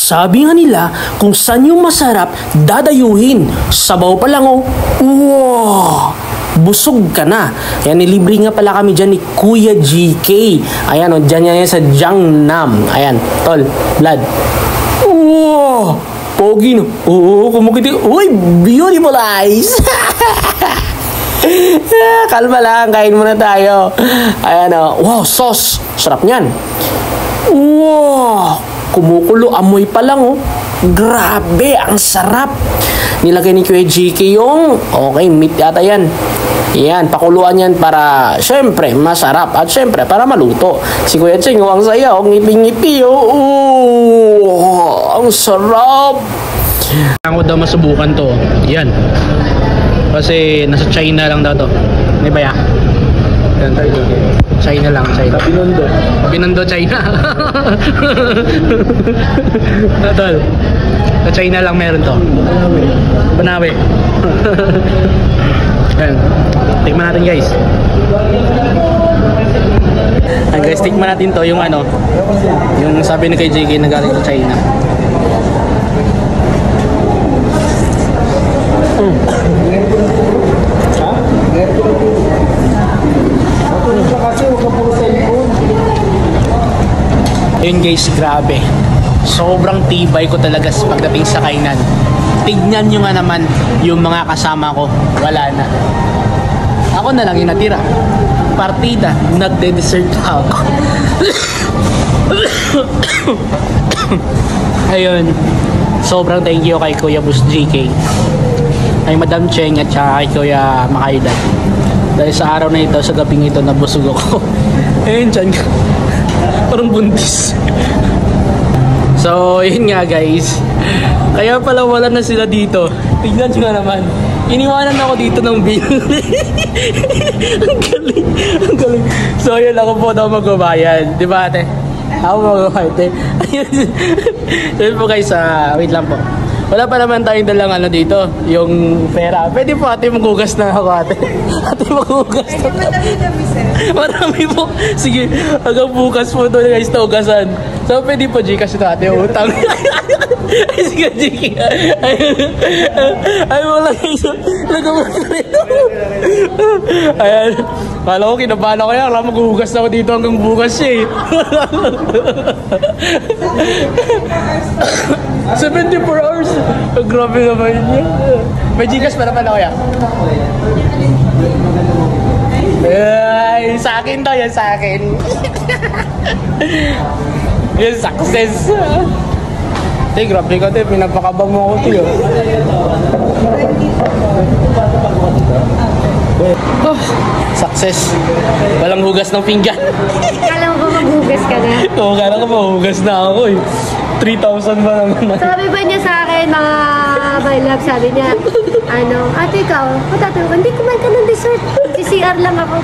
Sabi nga nila, kung saan yung masarap, dadayuhin. Sabaw pa lang oh. Wow! Busog ka na. Ayan, nilibre nga pala kami dyan ni Kuya GK. Ayan o, dyan yan sa Jiangnam. Ayan, tol, Vlad. Wow! Pogi no. Oo, kumukiti. Uy, beautiful eyes. Kalma lang, kain muna tayo. Ayan o, wow, sauce. Sarap niyan. Wow! Kumukulo, amoy pa lang oh. Grabe, ang sarap. Nilagay ni Kuya GK yung, okay, meat yata yan. Yan, pakuluan yan para, syempre, masarap. At syempre, para maluto. Si Kuya Cheng, ang saya, ngiti-ngiti oh. Ang sarap. Kailangan ko daw masubukan to. Yan. Kasi nasa China lang daw to. Hindi ba ya? Yan tayo. China lang, China. Binondo. Binondo, China. Tol. Sa China lang meron to. Banawe. Yan. Tikman natin guys. Ayan guys, tikman natin to yung ano. Yung sabi ni kay JK na galing sa China. Ayun guys, grabe. Sobrang tibay ko talaga pagdating sa kainan. Tignan nyo nga naman yung mga kasama ko. Wala na. Ako na lang yung natira. Partida, nagde-dessert ako. Ayun. Sobrang thank you kay Kuya Bus GK. Kay Madam Cheng at saka kay Kuya Makailan. Dahil sa araw na ito, sa gabing ito, nabusog ako. Ayun, dyan. Parang buntis. So, yun nga guys. Kaya pala wala na sila dito. Tignan nyo nga naman. Iniwanan ako dito ng bill. Ang galing. Ang galing. So, yun ako po daw magbabayad. Di ba ate? Ako magbabayad eh. So, yun po guys. Wait lang po. Wala pa naman tayong dalang ano dito. Yung pera. Pwede po ate maghugas na ako ate. Ate maghugas na. Marami po. Sige. Hanggang bukas po ito guys na hugasan. So, pwede po Gcash ito ate. Utang. Ay, sige Gcash. Ay, wala guys. Ayan. Kala ko kinabahan ako yan. Alam maghugas na ako dito hanggang bukas siya eh. 74 hours. Grabe naman yun. May Gcash pa naman ako yan. Ay, sa akin to. Yan sa akin. Yan, success. Tay, grabe ka tayo. Pinapakabang mo ako tayo. Oh, success. Walang hugas ng pinggan. Kala mo ba maghugas ka na? Oo, kala ko mahugas na ako eh. 3,000 ba naman? Sabi ba niya sa akin, mga my love, sabi niya, ate ikaw, patatanong ko, hindi kumain ka ng dessert. CCR lang ako.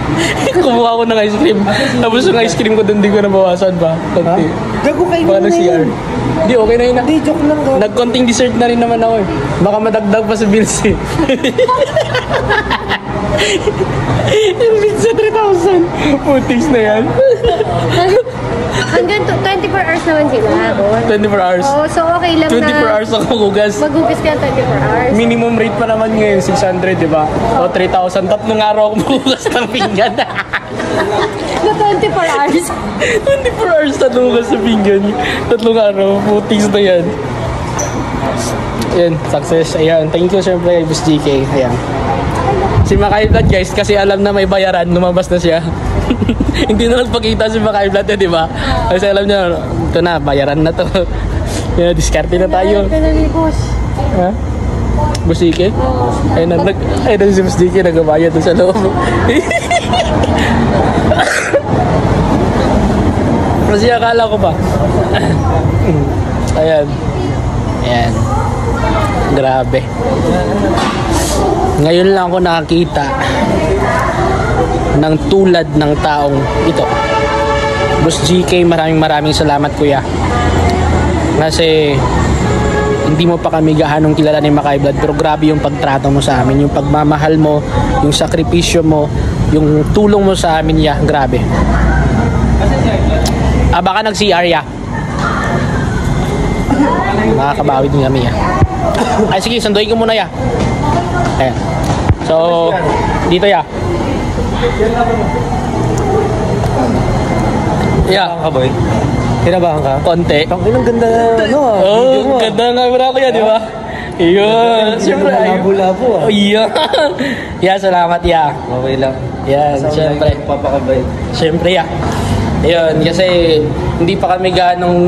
Kumuha ko ng ice cream. Tapos yung ice cream ko doon, hindi ko nabawasan ba? Konti. Gago kayo baka na CR. Hindi, okay na yun. Hindi, joke lang ko. Nagkonting dessert na rin naman ako eh. Baka madagdag pa sa bills eh. Yung bills sa 3,000. Putis na yan. Hanggang 24 hours naman sila. 24 hours? Oo, so okay lang 24 hours ako maghugas. Maghugas ka 24 hours. Minimum rate pa naman ngayon, 600, di ba? O 3,000. Tatlong araw ako maghugas ng pinggan. Na 24 hours? 24 hours na hugas sa pinggan. Tatlong araw. Putis na yan. Yan, success. Ayan, thank you syempre kay Bus GK. Ayan. Si Makailan guys, kasi alam na may bayaran, lumabas na siya. Hindi na nagpakita si Makailan di ba? Kasi alam niya, ito na, bayaran na to. Yan, diskarte na tayo. Ha? Bus GK? Ayun na si Bus GK, nagbabayad doon sa loob. Kasi akala ko pa. Ayan. Ayan. Grabe. Ngayon lang ako nakakita ng tulad ng taong ito. Bus GK, maraming salamat kuya. Kasi hindi mo pa kami gaanong kilala ni Makai Vlad, pero grabe yung pagtrato mo sa amin, yung pagmamahal mo, yung sakripisyo mo, yung tulong mo sa amin, ya, grabe. Baka nag-CR ya. Makakabawi din kami ya. Ay sige, sunduin ko muna ya. Ayan. So, dito ya. Ya, boy. Kinabahan ka? konti. Ang inang ganda no, video mo. Ganda nga wala ko yan, di ba? Iyon, siyempre. Labo-labo Oh, iya. Yeah, salamat ya. Okay lang. Yan, siyempre. Papakabay. Siyempre ya. Ayun, kasi hindi pa kami ganong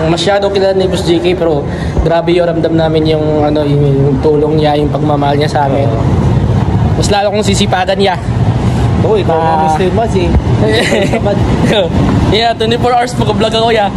masyado kilala ni Boss JK pero grabe yung ramdam namin yung ano yung tulong niya, yung pagmamahal niya sa amin. Mas lalo kong sisipagan niya. Oo, ikaw Ah. ang Mr. Mas eh. Yeah, 24 hours mag-vlog ako ya.